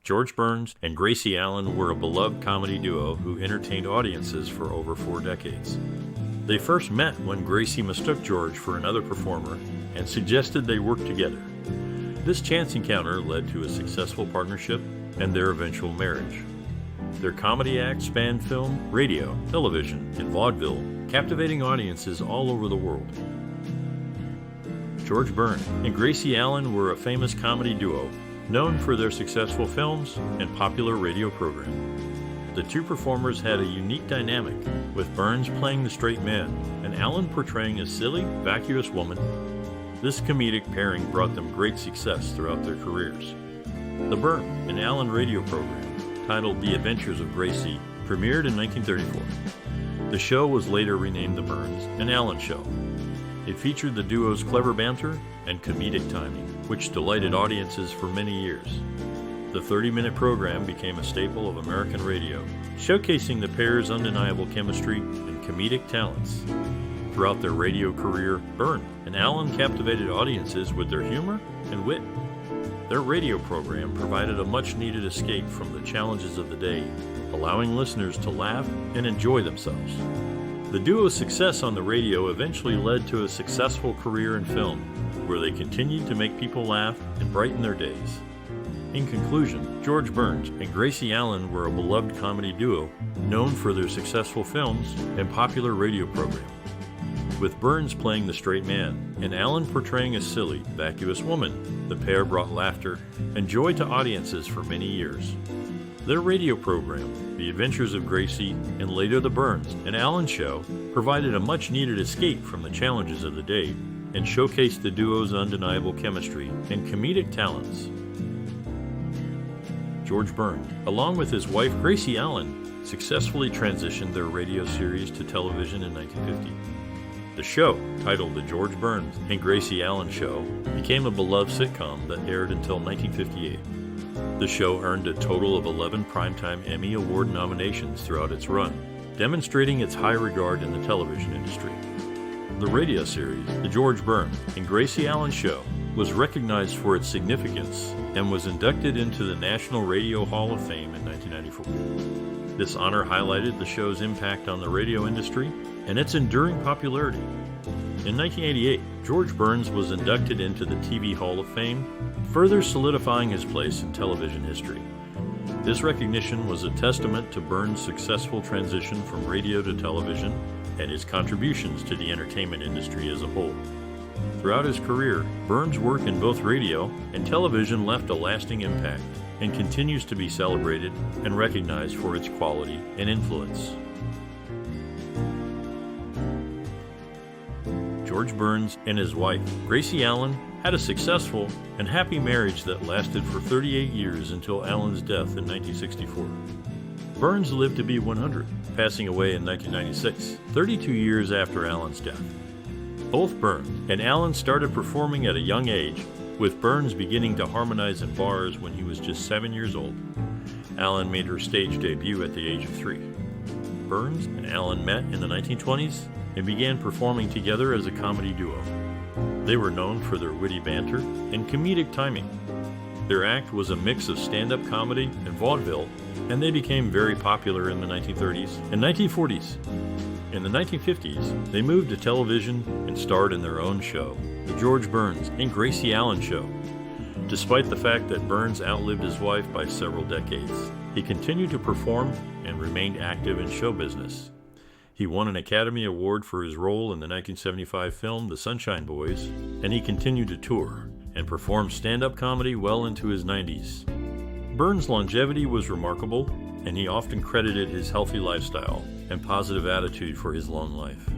George Burns and Gracie Allen were a beloved comedy duo who entertained audiences for over 4 decades. They first met when Gracie mistook George for another performer and suggested they work together. This chance encounter led to a successful partnership and their eventual marriage. Their comedy acts spanned film, radio, television, and vaudeville, captivating audiences all over the world. George Burns and Gracie Allen were a famous comedy duo known for their successful films and popular radio program. The two performers had a unique dynamic, with Burns playing the straight man and Allen portraying a silly, vacuous woman. This comedic pairing brought them great success throughout their careers. The Burns and Allen radio program, titled The Adventures of Gracie, premiered in 1934. The show was later renamed The Burns and Allen Show. It featured the duo's clever banter and comedic timing, which delighted audiences for many years. The 30-minute program became a staple of American radio, showcasing the pair's undeniable chemistry and comedic talents. Throughout their radio career, Burns and Allen captivated audiences with their humor and wit. Their radio program provided a much-needed escape from the challenges of the day, allowing listeners to laugh and enjoy themselves. The duo's success on the radio eventually led to a successful career in film, where they continued to make people laugh and brighten their days. In conclusion, George Burns and Gracie Allen were a beloved comedy duo known for their successful films and popular radio program. With Burns playing the straight man and Allen portraying a silly, vacuous woman, the pair brought laughter and joy to audiences for many years. Their radio program, The Adventures of Gracie, and later The Burns and Allen Show, provided a much-needed escape from the challenges of the day and showcased the duo's undeniable chemistry and comedic talents. George Burns, along with his wife Gracie Allen, successfully transitioned their radio series to television in 1950. The show, titled The George Burns and Gracie Allen Show, became a beloved sitcom that aired until 1958. The show earned a total of 11 Primetime Emmy Award nominations throughout its run, demonstrating its high regard in the television industry. The radio series, The George Burns and Gracie Allen Show, was recognized for its significance and was inducted into the National Radio Hall of Fame in 1994. This honor highlighted the show's impact on the radio industry and its enduring popularity. In 1988, George Burns was inducted into the TV Hall of Fame, further solidifying his place in television history. This recognition was a testament to Burns' successful transition from radio to television and his contributions to the entertainment industry as a whole. Throughout his career, Burns' work in both radio and television left a lasting impact and continues to be celebrated and recognized for its quality and influence. George Burns and his wife, Gracie Allen, had a successful and happy marriage that lasted for 38 years until Allen's death in 1964. Burns lived to be 100, passing away in 1996, 32 years after Allen's death. Both Burns and Allen started performing at a young age, with Burns beginning to harmonize in bars when he was just 7 years old. Allen made her stage debut at the age of 3. Burns and Allen met in the 1920s and began performing together as a comedy duo. They were known for their witty banter and comedic timing. Their act was a mix of stand-up comedy and vaudeville, and they became very popular in the 1930s and 1940s. In the 1950s, they moved to television and starred in their own show, The George Burns and Gracie Allen Show. Despite the fact that Burns outlived his wife by several decades, he continued to perform and remained active in show business. He won an Academy Award for his role in the 1975 film The Sunshine Boys, and he continued to tour and perform stand-up comedy well into his 90s. Burns' longevity was remarkable, and he often credited his healthy lifestyle and positive attitude for his long life.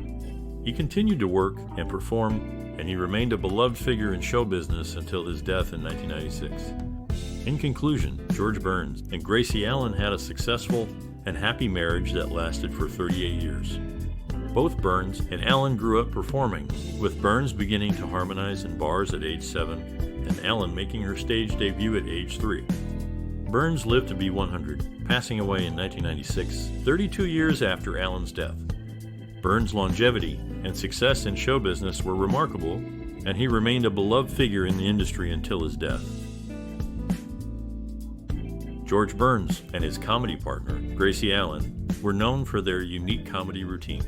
He continued to work and perform, and he remained a beloved figure in show business until his death in 1996. In conclusion, George Burns and Gracie Allen had a successful and happy marriage that lasted for 38 years. Both Burns and Allen grew up performing, with Burns beginning to harmonize in bars at age 7 and Allen making her stage debut at age 3. Burns lived to be 100, passing away in 1996, 32 years after Allen's death. Burns' longevity and success in show business were remarkable, and he remained a beloved figure in the industry until his death. George Burns and his comedy partner, Gracie Allen, were known for their unique comedy routine.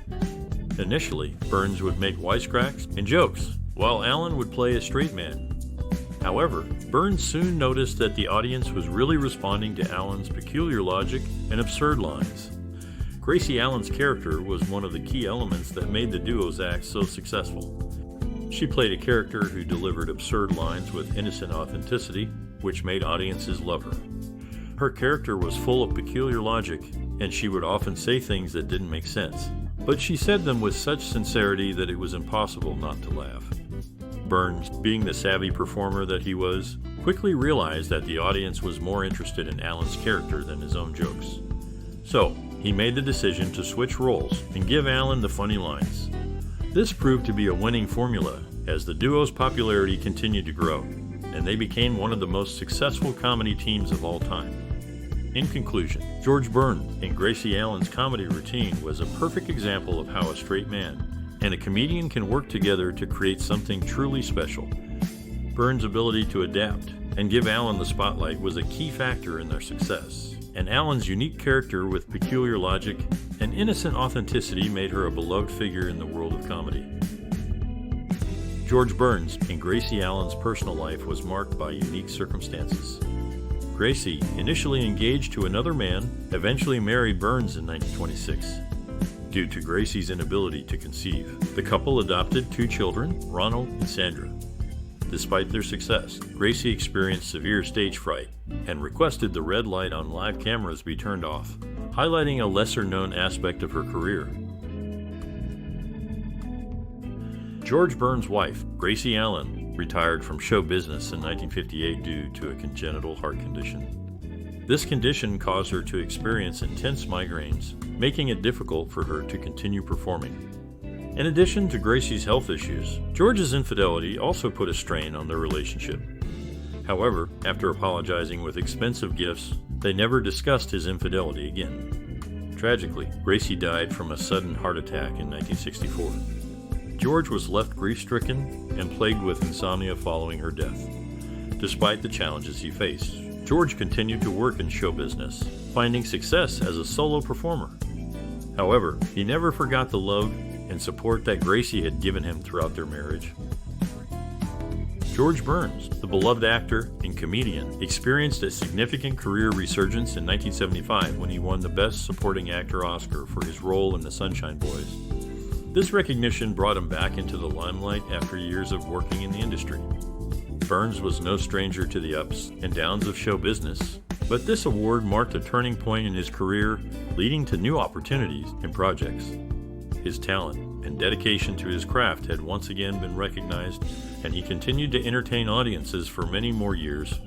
Initially, Burns would make wisecracks and jokes, while Allen would play a straight man. However, Burns soon noticed that the audience was really responding to Allen's peculiar logic and absurd lines. Gracie Allen's character was one of the key elements that made the duo's act so successful. She played a character who delivered absurd lines with innocent authenticity, which made audiences love her. Her character was full of peculiar logic, and she would often say things that didn't make sense, but she said them with such sincerity that it was impossible not to laugh. Burns, being the savvy performer that he was, quickly realized that the audience was more interested in Allen's character than his own jokes. So, he made the decision to switch roles and give Allen the funny lines. This proved to be a winning formula as the duo's popularity continued to grow, and they became one of the most successful comedy teams of all time. In conclusion, George Burns and Gracie Allen's comedy routine was a perfect example of how a straight man and a comedian can work together to create something truly special. Burns' ability to adapt and give Allen the spotlight was a key factor in their success, and Allen's unique character with peculiar logic and innocent authenticity made her a beloved figure in the world of comedy. George Burns and Gracie Allen's personal life was marked by unique circumstances. Gracie, initially engaged to another man, eventually married Burns in 1926. Due to Gracie's inability to conceive, the couple adopted 2 children, Ronald and Sandra. Despite their success, Gracie experienced severe stage fright and requested the red light on live cameras be turned off, highlighting a lesser-known aspect of her career. George Burns' wife, Gracie Allen, retired from show business in 1958 due to a congenital heart condition. This condition caused her to experience intense migraines, making it difficult for her to continue performing. In addition to Gracie's health issues, George's infidelity also put a strain on their relationship. However, after apologizing with expensive gifts, they never discussed his infidelity again. Tragically, Gracie died from a sudden heart attack in 1964. George was left grief-stricken and plagued with insomnia following her death. Despite the challenges he faced, George continued to work in show business, finding success as a solo performer. However, he never forgot the love and support that Gracie had given him throughout their marriage. George Burns, the beloved actor and comedian, experienced a significant career resurgence in 1975 when he won the Best Supporting Actor Oscar for his role in The Sunshine Boys. This recognition brought him back into the limelight after years of working in the industry. Burns was no stranger to the ups and downs of show business, but this award marked a turning point in his career, leading to new opportunities and projects. His talent and dedication to his craft had once again been recognized, and he continued to entertain audiences for many more years.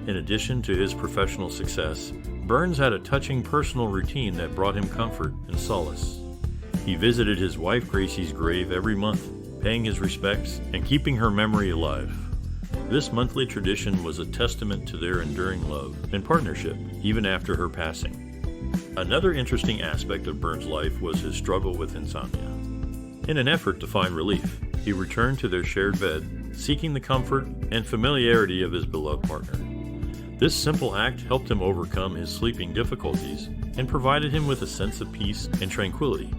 In addition to his professional success, Burns had a touching personal routine that brought him comfort and solace. He visited his wife Gracie's grave every month, paying his respects and keeping her memory alive. This monthly tradition was a testament to their enduring love and partnership, even after her passing. Another interesting aspect of Burns' life was his struggle with insomnia. In an effort to find relief, he returned to their shared bed, seeking the comfort and familiarity of his beloved partner. This simple act helped him overcome his sleeping difficulties and provided him with a sense of peace and tranquility.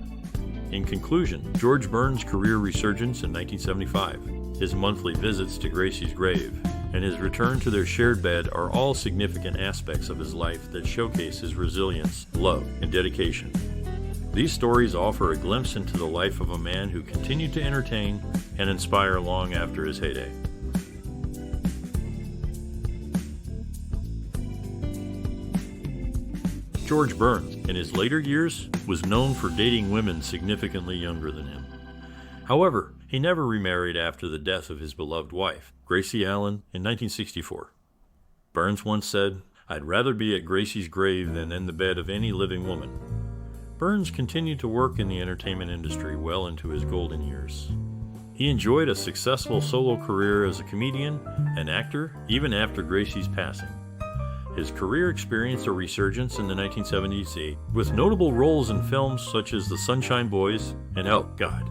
In conclusion, George Burns' career resurgence in 1975, his monthly visits to Gracie's grave, and his return to their shared bed are all significant aspects of his life that showcase his resilience, love, and dedication. These stories offer a glimpse into the life of a man who continued to entertain and inspire long after his heyday. George Burns, in his later years, was known for dating women significantly younger than him. However, he never remarried after the death of his beloved wife, Gracie Allen, in 1964. Burns once said, "I'd rather be at Gracie's grave than in the bed of any living woman." Burns continued to work in the entertainment industry well into his golden years. He enjoyed a successful solo career as a comedian and actor even after Gracie's passing. His career experienced a resurgence in the 1970s with notable roles in films such as The Sunshine Boys and Oh, God!,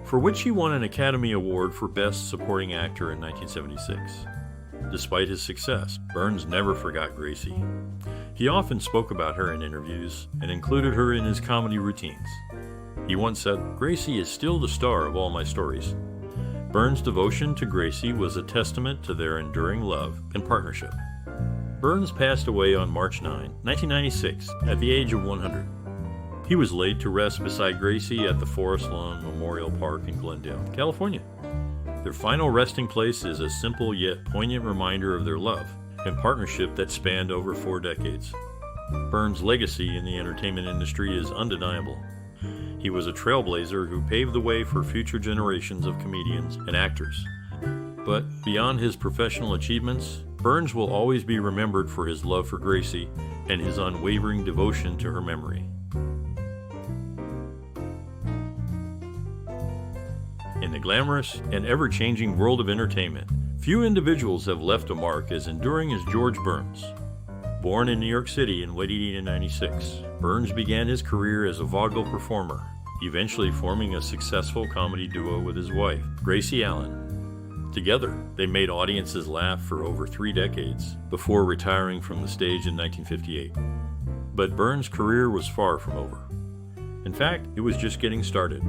for which he won an Academy Award for Best Supporting Actor in 1976. Despite his success, Burns never forgot Gracie. He often spoke about her in interviews and included her in his comedy routines. He once said, "Gracie is still the star of all my stories." Burns' devotion to Gracie was a testament to their enduring love and partnership. Burns passed away on March 9, 1996, at the age of 100. He was laid to rest beside Gracie at the Forest Lawn Memorial Park in Glendale, California. Their final resting place is a simple yet poignant reminder of their love and partnership that spanned over 4 decades. Burns' legacy in the entertainment industry is undeniable. He was a trailblazer who paved the way for future generations of comedians and actors. But beyond his professional achievements, Burns will always be remembered for his love for Gracie and his unwavering devotion to her memory. In the glamorous and ever-changing world of entertainment, few individuals have left a mark as enduring as George Burns. Born in New York City in late 1896, Burns began his career as a vaudeville performer, eventually forming a successful comedy duo with his wife, Gracie Allen. Together, they made audiences laugh for over 3 decades before retiring from the stage in 1958. But Burns' career was far from over. In fact, it was just getting started.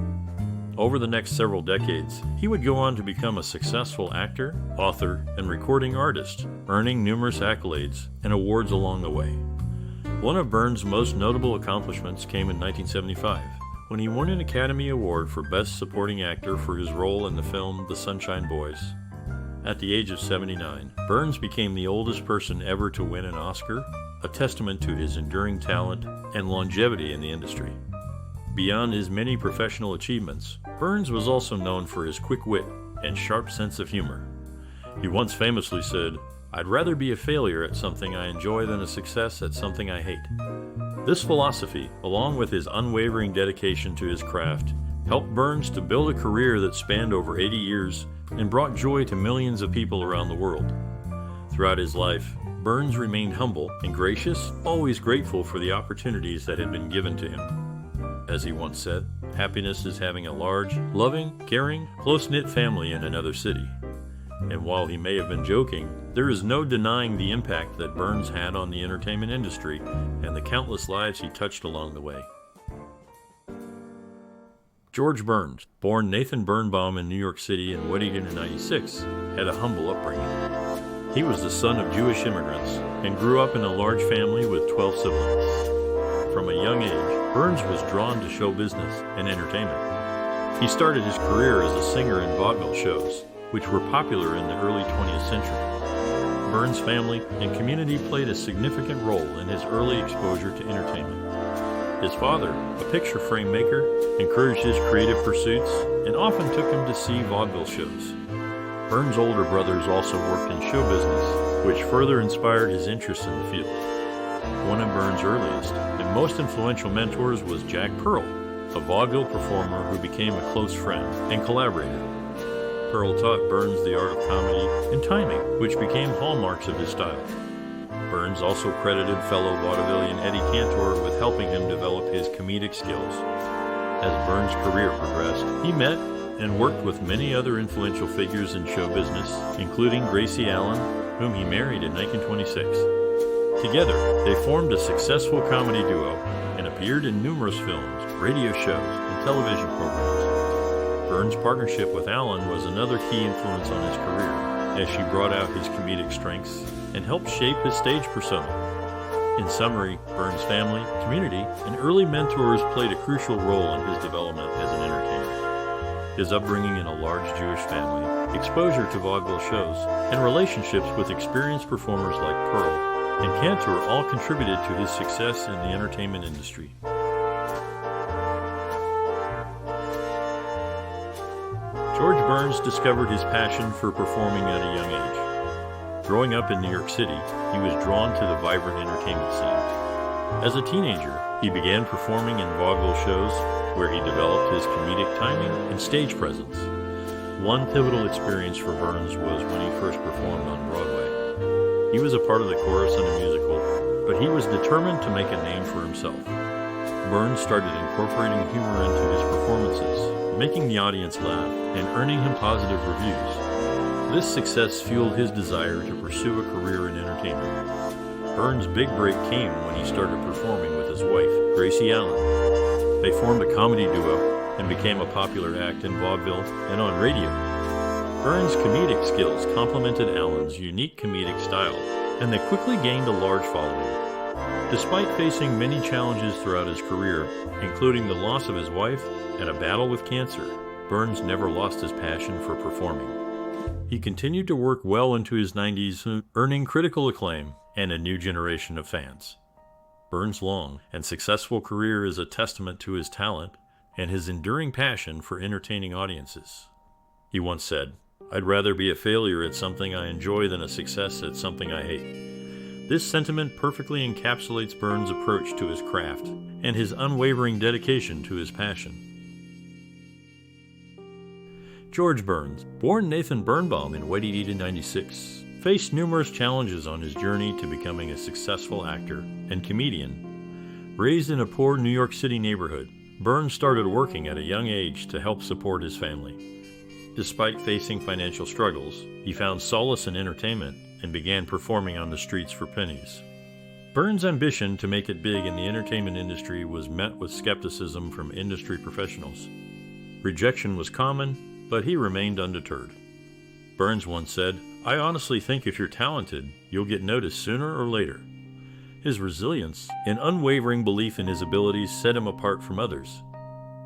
Over the next several decades, he would go on to become a successful actor, author, and recording artist, earning numerous accolades and awards along the way. One of Burns' most notable accomplishments came in 1975, when he won an Academy Award for Best Supporting Actor for his role in the film The Sunshine Boys. At the age of 79, Burns became the oldest person ever to win an Oscar, a testament to his enduring talent and longevity in the industry. Beyond his many professional achievements, Burns was also known for his quick wit and sharp sense of humor. He once famously said, "I'd rather be a failure at something I enjoy than a success at something I hate." This philosophy, along with his unwavering dedication to his craft, helped Burns to build a career that spanned over 80 years and brought joy to millions of people around the world. Throughout his life, Burns remained humble and gracious, always grateful for the opportunities that had been given to him. As he once said, happiness is having a large, loving, caring, close-knit family in another city. And while he may have been joking, there is no denying the impact that Burns had on the entertainment industry and the countless lives he touched along the way. George Burns, born Nathan Birnbaum in New York City in 1896, had a humble upbringing. He was the son of Jewish immigrants and grew up in a large family with 12 siblings. From a young age, Burns was drawn to show business and entertainment. He started his career as a singer in vaudeville shows, which were popular in the early 20th century. Burns' family and community played a significant role in his early exposure to entertainment. His father, a picture frame maker, encouraged his creative pursuits and often took him to see vaudeville shows. Burns' older brothers also worked in show business, which further inspired his interest in the field. One of Burns' earliest and most influential mentors was Jack Pearl, a vaudeville performer who became a close friend and collaborator. Pearl taught Burns the art of comedy and timing, which became hallmarks of his style. Burns also credited fellow vaudevillian Eddie Cantor with helping him develop his comedic skills. As Burns' career progressed, he met and worked with many other influential figures in show business, including Gracie Allen, whom he married in 1926. Together, they formed a successful comedy duo and appeared in numerous films, radio shows, and television programs. Burns' partnership with Allen was another key influence on his career, as she brought out his comedic strengths and helped shape his stage persona. In summary, Burns' family, community, and early mentors played a crucial role in his development as an entertainer. His upbringing in a large Jewish family, exposure to vaudeville shows, and relationships with experienced performers like Pearl and Cantor all contributed to his success in the entertainment industry. George Burns discovered his passion for performing at a young age. Growing up in New York City, he was drawn to the vibrant entertainment scene. As a teenager, he began performing in vaudeville shows where he developed his comedic timing and stage presence. One pivotal experience for Burns was when he first performed on Broadway. He was a part of the chorus in a musical, but he was determined to make a name for himself. Burns started incorporating humor into his performances, making the audience laugh and earning him positive reviews. This success fueled his desire to pursue a career in entertainment. Burns' big break came when he started performing with his wife, Gracie Allen. They formed a comedy duo and became a popular act in vaudeville and on radio. Burns' comedic skills complemented Allen's unique comedic style, and they quickly gained a large following. Despite facing many challenges throughout his career, including the loss of his wife and a battle with cancer, Burns never lost his passion for performing. He continued to work well into his 90s, earning critical acclaim and a new generation of fans. Burns' long and successful career is a testament to his talent and his enduring passion for entertaining audiences. He once said, "I'd rather be a failure at something I enjoy than a success at something I hate." This sentiment perfectly encapsulates Burns' approach to his craft and his unwavering dedication to his passion. George Burns, born Nathan Birnbaum in White 96, faced numerous challenges on his journey to becoming a successful actor and comedian. Raised in a poor New York City neighborhood, Burns started working at a young age to help support his family. Despite facing financial struggles, he found solace in entertainment and began performing on the streets for pennies. Burns' ambition to make it big in the entertainment industry was met with skepticism from industry professionals. Rejection was common, but he remained undeterred. Burns once said, "I honestly think if you're talented, you'll get noticed sooner or later." His resilience and unwavering belief in his abilities set him apart from others.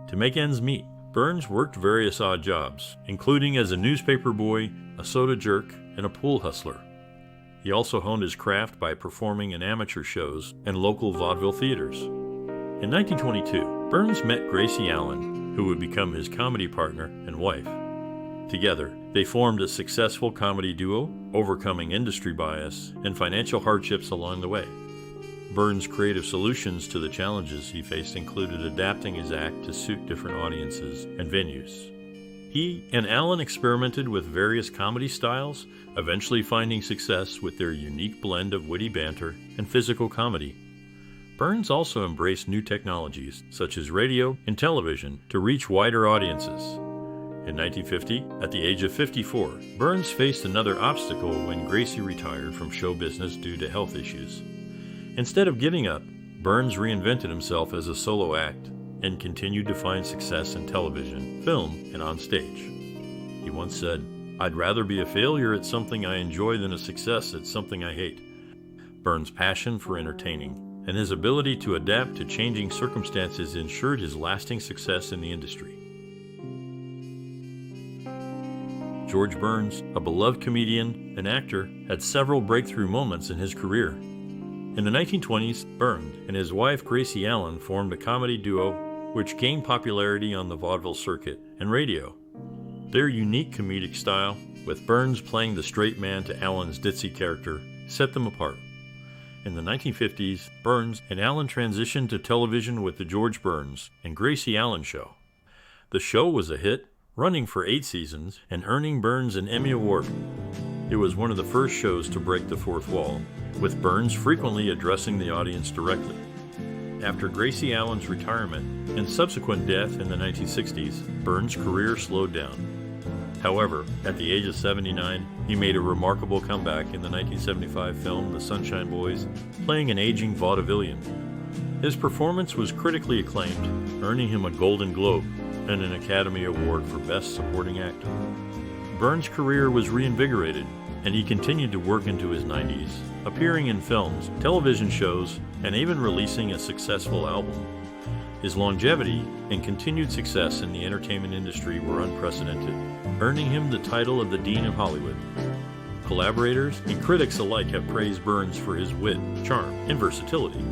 To make ends meet, Burns worked various odd jobs, including as a newspaper boy, a soda jerk, and a pool hustler. He also honed his craft by performing in amateur shows and local vaudeville theaters. In 1922, Burns met Gracie Allen, who would become his comedy partner and wife. Together, they formed a successful comedy duo, overcoming industry bias and financial hardships along the way. Burns' creative solutions to the challenges he faced included adapting his act to suit different audiences and venues. He and Allen experimented with various comedy styles, eventually finding success with their unique blend of witty banter and physical comedy. Burns also embraced new technologies, such as radio and television, to reach wider audiences. In 1950, at the age of 54, Burns faced another obstacle when Gracie retired from show business due to health issues. Instead of giving up, Burns reinvented himself as a solo act and continued to find success in television, film, and on stage. He once said, "I'd rather be a failure at something I enjoy than a success at something I hate." Burns' passion for entertaining and his ability to adapt to changing circumstances ensured his lasting success in the industry. George Burns, a beloved comedian and actor, had several breakthrough moments in his career. In the 1920s, Burns and his wife Gracie Allen formed a comedy duo which gained popularity on the vaudeville circuit and radio. Their unique comedic style, with Burns playing the straight man to Allen's ditzy character, set them apart. In the 1950s, Burns and Allen transitioned to television with The George Burns and Gracie Allen Show. The show was a hit, running for 8 seasons and earning Burns an Emmy Award. It was one of the first shows to break the fourth wall, with Burns frequently addressing the audience directly. After Gracie Allen's retirement and subsequent death in the 1960s, Burns' career slowed down. However, at the age of 79, he made a remarkable comeback in the 1975 film The Sunshine Boys, playing an aging vaudevillian. His performance was critically acclaimed, earning him a Golden Globe and an Academy Award for Best Supporting Actor. Burns' career was reinvigorated, and he continued to work into his 90s, appearing in films, television shows, and even releasing a successful album. His longevity and continued success in the entertainment industry were unprecedented, earning him the title of the Dean of Hollywood. Collaborators and critics alike have praised Burns for his wit, charm, and versatility.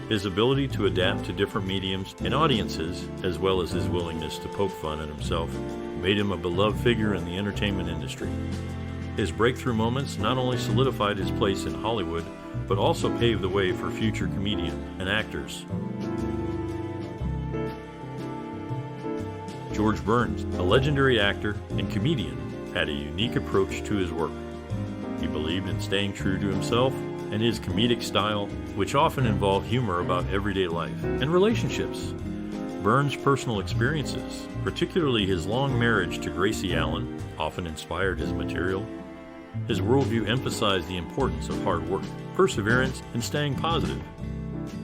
His ability to adapt to different mediums and audiences, as well as his willingness to poke fun at himself, made him a beloved figure in the entertainment industry. His breakthrough moments not only solidified his place in Hollywood, but also paved the way for future comedians and actors. George Burns, a legendary actor and comedian, had a unique approach to his work. He believed in staying true to himself and his comedic style, which often involved humor about everyday life and relationships. Burns' personal experiences, particularly his long marriage to Gracie Allen, often inspired his material. His worldview emphasized the importance of hard work, perseverance, and staying positive.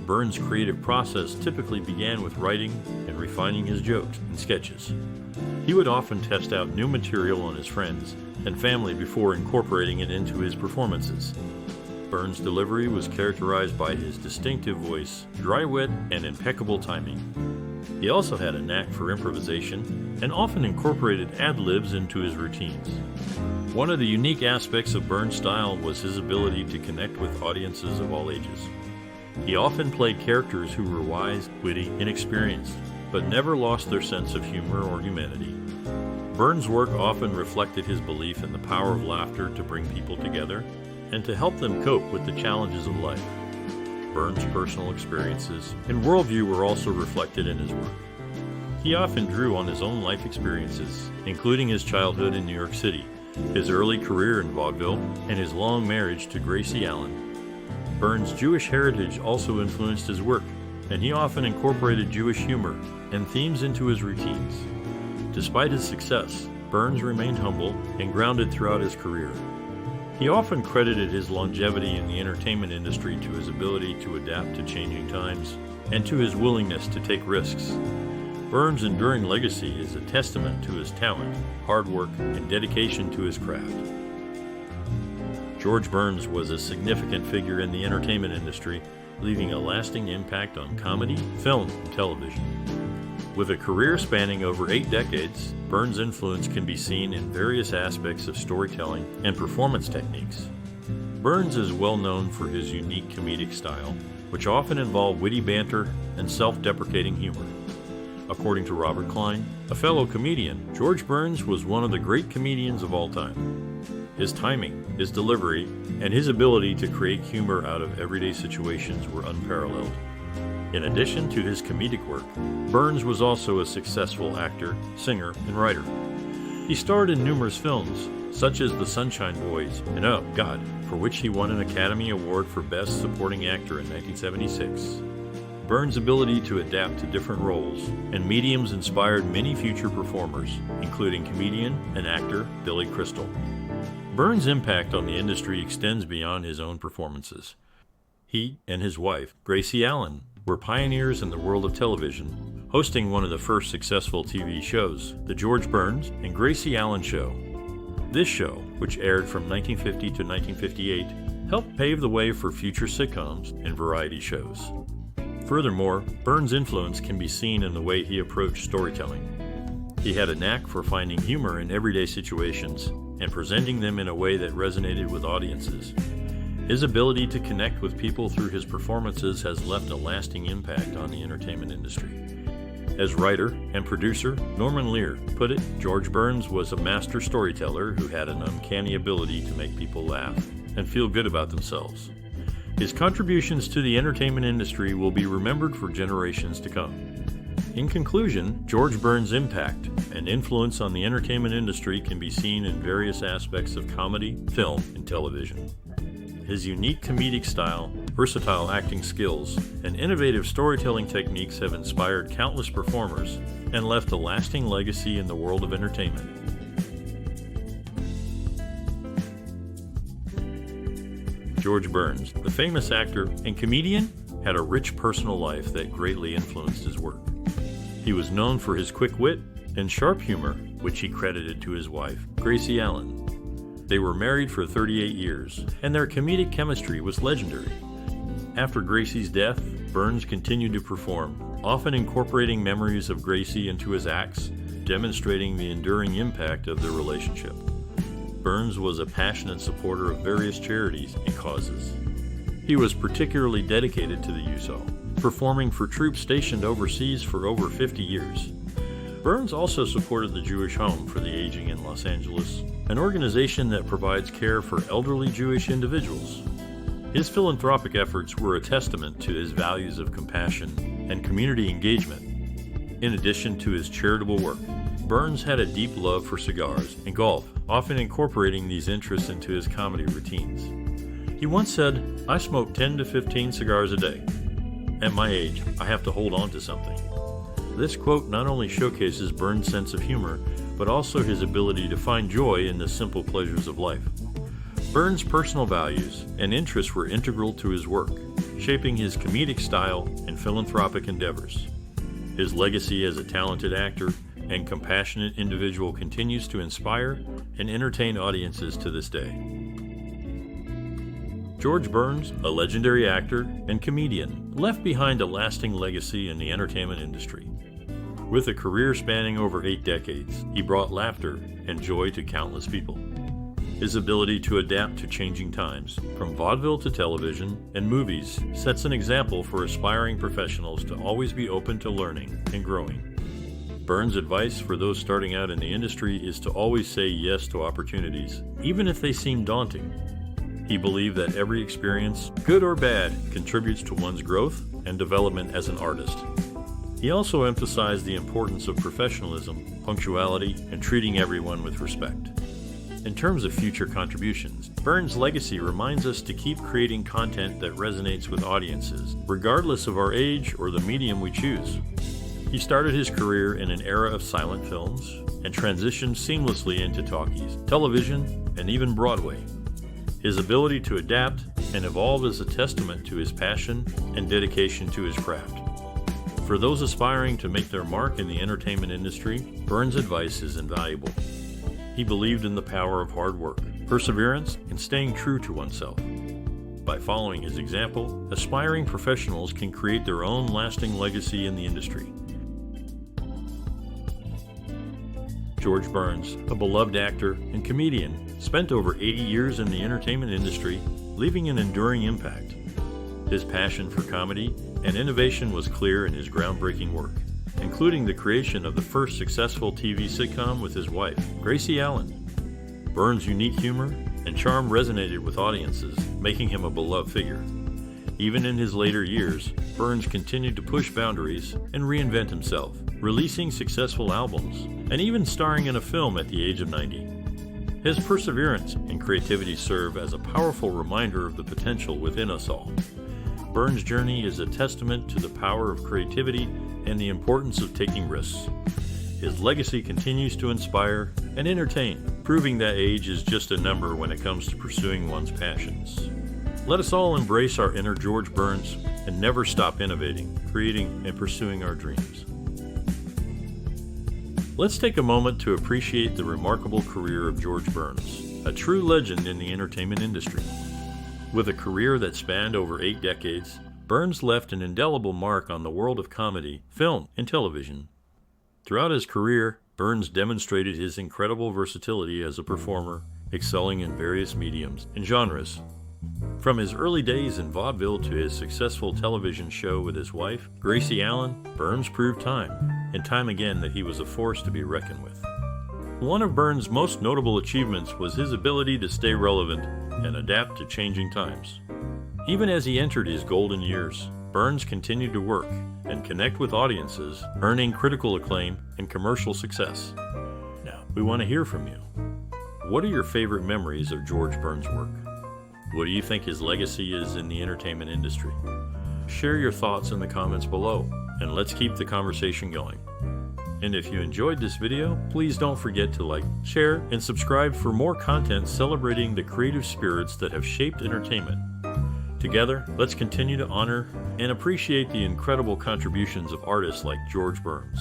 Burns' creative process typically began with writing and refining his jokes and sketches. He would often test out new material on his friends and family before incorporating it into his performances. Burns' delivery was characterized by his distinctive voice, dry wit, and impeccable timing. He also had a knack for improvisation and often incorporated ad-libs into his routines. One of the unique aspects of Burns' style was his ability to connect with audiences of all ages. He often played characters who were wise, witty, and experienced, but never lost their sense of humor or humanity. Burns' work often reflected his belief in the power of laughter to bring people together and to help them cope with the challenges of life. Burns' personal experiences and worldview were also reflected in his work. He often drew on his own life experiences, including his childhood in New York City, his early career in vaudeville, and his long marriage to Gracie Allen. Burns' Jewish heritage also influenced his work, and he often incorporated Jewish humor and themes into his routines. Despite his success, Burns remained humble and grounded throughout his career. He often credited his longevity in the entertainment industry to his ability to adapt to changing times and to his willingness to take risks. Burns' enduring legacy is a testament to his talent, hard work, and dedication to his craft. George Burns was a significant figure in the entertainment industry, leaving a lasting impact on comedy, film, and television. With a career spanning over 8 decades, Burns' influence can be seen in various aspects of storytelling and performance techniques. Burns is well known for his unique comedic style, which often involved witty banter and self-deprecating humor. According to Robert Klein, a fellow comedian, George Burns was one of the great comedians of all time. His timing, his delivery, and his ability to create humor out of everyday situations were unparalleled. In addition to his comedic work, Burns was also a successful actor, singer, and writer. He starred in numerous films, such as The Sunshine Boys and Oh, God, for which he won an Academy Award for Best Supporting Actor in 1976. Burns' ability to adapt to different roles and mediums inspired many future performers, including comedian and actor Billy Crystal. Burns' impact on the industry extends beyond his own performances. He and his wife, Gracie Allen, were pioneers in the world of television, hosting one of the first successful TV shows, The George Burns and Gracie Allen Show. This show, which aired from 1950 to 1958, helped pave the way for future sitcoms and variety shows. Furthermore, Burns' influence can be seen in the way he approached storytelling. He had a knack for finding humor in everyday situations and presenting them in a way that resonated with audiences. His ability to connect with people through his performances has left a lasting impact on the entertainment industry. As writer and producer Norman Lear put it, George Burns was a master storyteller who had an uncanny ability to make people laugh and feel good about themselves. His contributions to the entertainment industry will be remembered for generations to come. In conclusion, George Burns' impact and influence on the entertainment industry can be seen in various aspects of comedy, film, and television. His unique comedic style, versatile acting skills, and innovative storytelling techniques have inspired countless performers and left a lasting legacy in the world of entertainment. George Burns, the famous actor and comedian, had a rich personal life that greatly influenced his work. He was known for his quick wit and sharp humor, which he credited to his wife, Gracie Allen. They were married for 38 years, and their comedic chemistry was legendary. After Gracie's death, Burns continued to perform, often incorporating memories of Gracie into his acts, demonstrating the enduring impact of their relationship. Burns was a passionate supporter of various charities and causes. He was particularly dedicated to the USO, performing for troops stationed overseas for over 50 years. Burns also supported the Jewish Home for the Aging in Los Angeles, an organization that provides care for elderly Jewish individuals. His philanthropic efforts were a testament to his values of compassion and community engagement. In addition to his charitable work, Burns had a deep love for cigars and golf, often incorporating these interests into his comedy routines. He once said, "I smoke 10 to 15 cigars a day. At my age, I have to hold on to something." This quote not only showcases Burns' sense of humor, but also his ability to find joy in the simple pleasures of life. Burns' personal values and interests were integral to his work, shaping his comedic style and philanthropic endeavors. His legacy as a talented actor and compassionate individual continues to inspire and entertain audiences to this day. George Burns, a legendary actor and comedian, left behind a lasting legacy in the entertainment industry. With a career spanning over 8 decades, he brought laughter and joy to countless people. His ability to adapt to changing times, from vaudeville to television and movies, sets an example for aspiring professionals to always be open to learning and growing. Burns' advice for those starting out in the industry is to always say yes to opportunities, even if they seem daunting. He believed that every experience, good or bad, contributes to one's growth and development as an artist. He also emphasized the importance of professionalism, punctuality, and treating everyone with respect. In terms of future contributions, Burns' legacy reminds us to keep creating content that resonates with audiences, regardless of our age or the medium we choose. He started his career in an era of silent films and transitioned seamlessly into talkies, television, and even Broadway. His ability to adapt and evolve is a testament to his passion and dedication to his craft. For those aspiring to make their mark in the entertainment industry, Burns' advice is invaluable. He believed in the power of hard work, perseverance, and staying true to oneself. By following his example, aspiring professionals can create their own lasting legacy in the industry. George Burns, a beloved actor and comedian, spent over 80 years in the entertainment industry, leaving an enduring impact. His passion for comedy and innovation was clear in his groundbreaking work, including the creation of the first successful TV sitcom with his wife, Gracie Allen. Burns' unique humor and charm resonated with audiences, making him a beloved figure. Even in his later years, Burns continued to push boundaries and reinvent himself, releasing successful albums and even starring in a film at the age of 90. His perseverance and creativity serve as a powerful reminder of the potential within us all. Burns' journey is a testament to the power of creativity and the importance of taking risks. His legacy continues to inspire and entertain, proving that age is just a number when it comes to pursuing one's passions. Let us all embrace our inner George Burns and never stop innovating, creating, and pursuing our dreams. Let's take a moment to appreciate the remarkable career of George Burns, a true legend in the entertainment industry. With a career that spanned over 8 decades, Burns left an indelible mark on the world of comedy, film, and television. Throughout his career, Burns demonstrated his incredible versatility as a performer, excelling in various mediums and genres. From his early days in vaudeville to his successful television show with his wife, Gracie Allen, Burns proved time and time again that he was a force to be reckoned with. One of Burns' most notable achievements was his ability to stay relevant and adapt to changing times. Even as he entered his golden years, Burns continued to work and connect with audiences, earning critical acclaim and commercial success. Now, we want to hear from you. What are your favorite memories of George Burns' work? What do you think his legacy is in the entertainment industry? Share your thoughts in the comments below, and let's keep the conversation going. And if you enjoyed this video, please don't forget to like, share, and subscribe for more content celebrating the creative spirits that have shaped entertainment. Together, let's continue to honor and appreciate the incredible contributions of artists like George Burns.